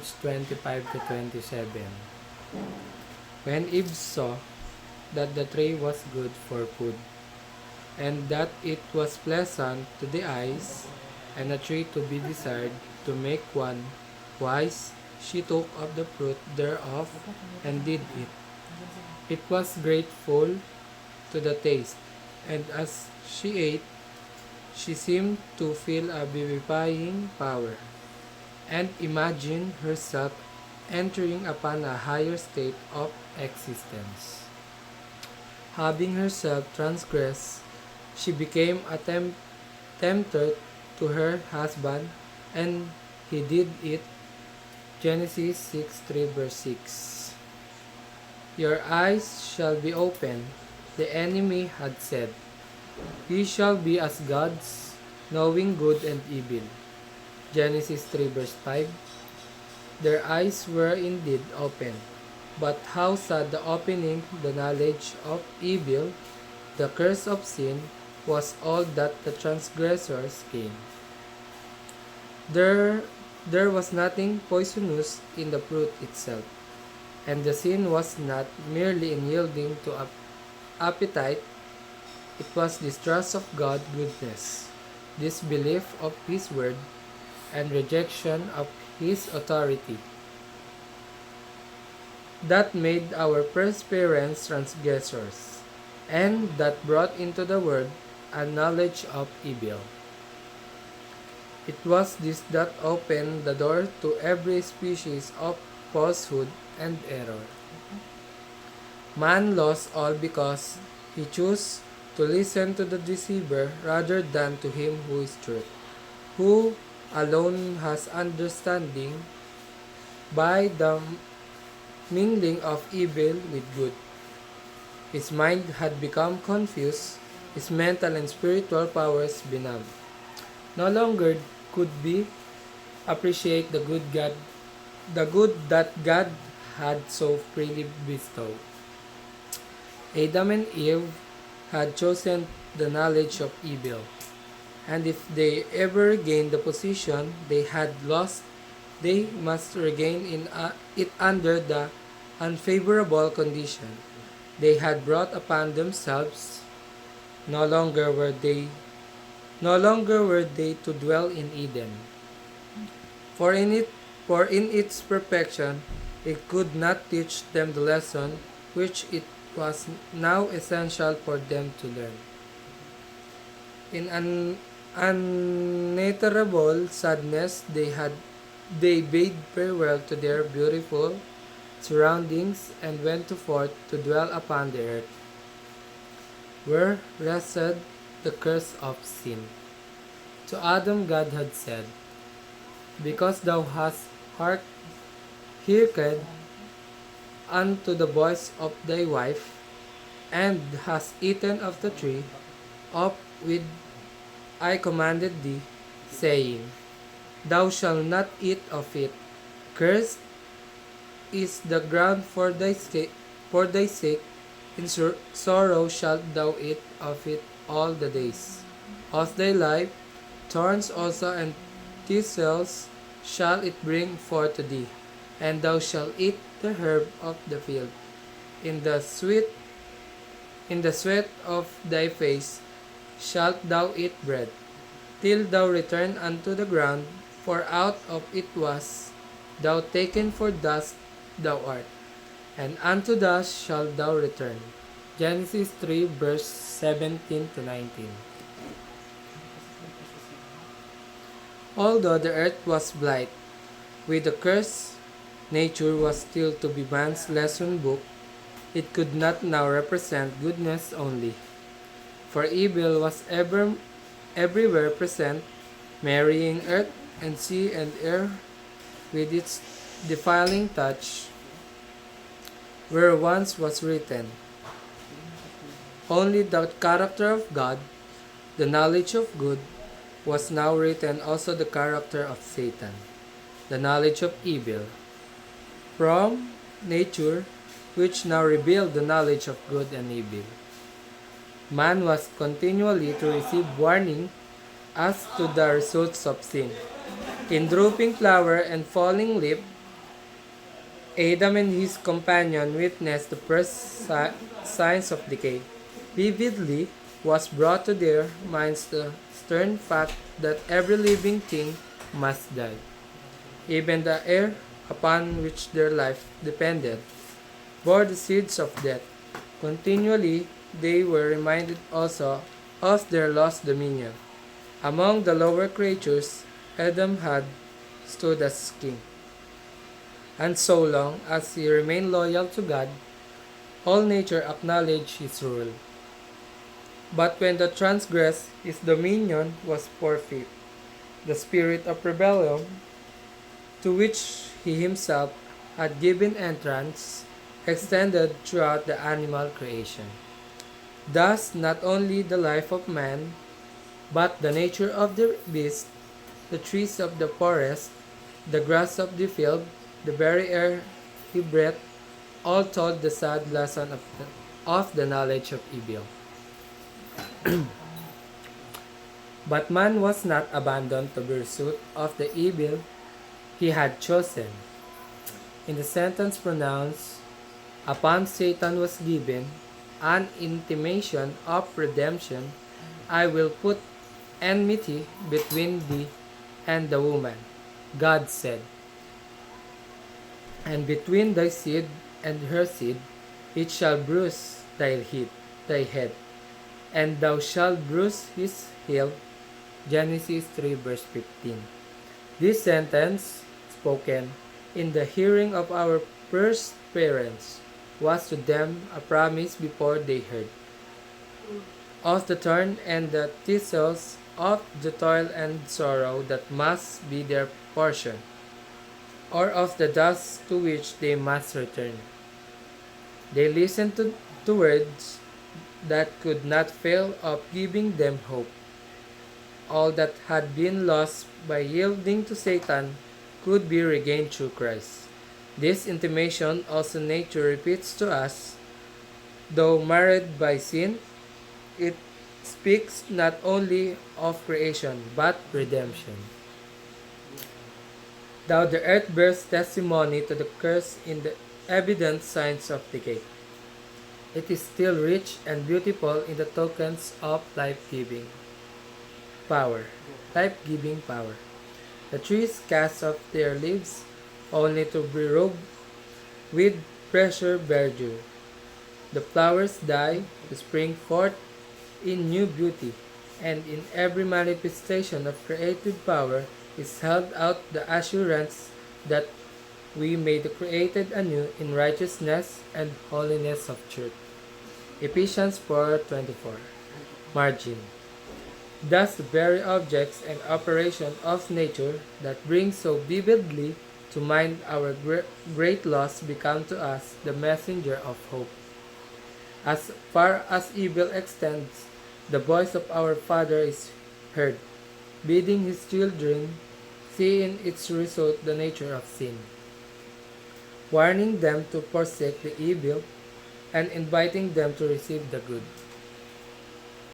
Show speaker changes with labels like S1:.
S1: page 25 to 27. When Eve saw that the tree was good for food, and that it was pleasant to the eyes, and a tree to be desired to make one wise, she took of the fruit thereof and did eat. It was grateful to the taste, and as she ate, she seemed to feel a vivifying power, and imagined herself entering upon a higher state of existence. Having herself transgressed, she became a tempter to her husband, and he did it. Genesis 6:3 verse 6. Your eyes shall be opened, the enemy had said. Ye shall be as gods, knowing good and evil. Genesis 3 verse 5. Their eyes were indeed opened, but how sad the opening, the knowledge of evil, the curse of sin, was all that the transgressors gained. There was nothing poisonous in the fruit itself, and the sin was not merely in yielding to appetite, it was distrust of God's goodness, disbelief of His word, and rejection of His authority that made our first parents transgressors, and that brought into the world a knowledge of evil. It was this that opened the door to every species of falsehood and error. Man lost all because he chose to listen to the deceiver rather than to him who is truth, who alone has understanding by the mingling of evil with good. His mind had become confused, his mental and spiritual powers benumbed. No longer could be appreciate the good that God had so freely bestowed. Adam and Eve had chosen the knowledge of evil, and if they ever gained the position they had lost, they must regain it under the unfavorable condition they had brought upon themselves. No longer were they to dwell in Eden. For in its perfection it could not teach them the lesson which it was now essential for them to learn. In an unutterable sadness they bade farewell to their beautiful surroundings and went forth to dwell upon the earth, where rested the curse of sin. To Adam God had said, because thou hast hearkened unto the voice of thy wife, and hast eaten of the tree of which I commanded thee, saying, thou shalt not eat of it. Cursed is the ground for thy sake. In sorrow shalt thou eat of it all the days of thy life. Thorns also and thistles shall it bring forth to thee, and thou shalt eat the herb of the field. In the sweat of thy face shalt thou eat bread, till thou return unto the ground, for out of it was thou taken, for dust thou art, and unto dust shalt thou return. Genesis 3 verse 17 to 19. Although the earth was blight with the curse, nature was still to be man's lesson book. It could not now represent goodness only, for evil was everywhere present, marrying earth and sea and air with its defiling touch. Where once was written only the character of God, the knowledge of good, was now written also the character of Satan, the knowledge of evil. From nature, which now revealed the knowledge of good and evil, man was continually to receive warning as to the results of sin. In drooping flower and falling leaf, Adam and his companion witnessed the first signs of decay. Vividly was brought to their minds the stern fact that every living thing must die. Even the air upon which their life depended bore the seeds of death. Continually, they were reminded also of their lost dominion. Among the lower creatures, Adam had stood as king. And so long as he remained loyal to God, all nature acknowledged his rule. But when the transgressed, his dominion was forfeit. The spirit of rebellion, to which he himself had given entrance, extended throughout the animal creation. Thus, not only the life of man, but the nature of the beast, the trees of the forest, the grass of the field, the very air he breathed, all told the sad lesson of the knowledge of evil. But man was not abandoned to pursuit of the evil he had chosen. In the sentence pronounced upon Satan was given an intimation of redemption. I will put enmity between thee and the woman, God said, and between thy seed and her seed it shall bruise thy head, and thou shalt bruise his heel. Genesis 3 verse 15. This sentence, spoken in the hearing of our first parents, was to them a promise before they heard of the thorn and the thistles, of the toil and sorrow that must be their portion, or of the dust to which they must return. They listened to words that could not fail of giving them hope. All that had been lost by yielding to Satan could be regained through Christ. This intimation also nature repeats to us. Though marred by sin, it speaks not only of creation but redemption. Though the earth bears testimony to the curse in the evident signs of decay, it is still rich and beautiful in the tokens of life-giving power. Life-giving power. The trees cast off their leaves only to be robed with fresher verdure. The flowers die to spring forth in new beauty, and in every manifestation of creative power is held out the assurance that we may be created anew in righteousness and holiness of truth. Ephesians 4:24. Margin. Thus the very objects and operation of nature that bring so vividly to mind our great loss become to us the messenger of hope. As far as evil extends, the voice of our Father is heard, bidding his children see in its result the nature of sin, warning them to forsake the evil and inviting them to receive the good.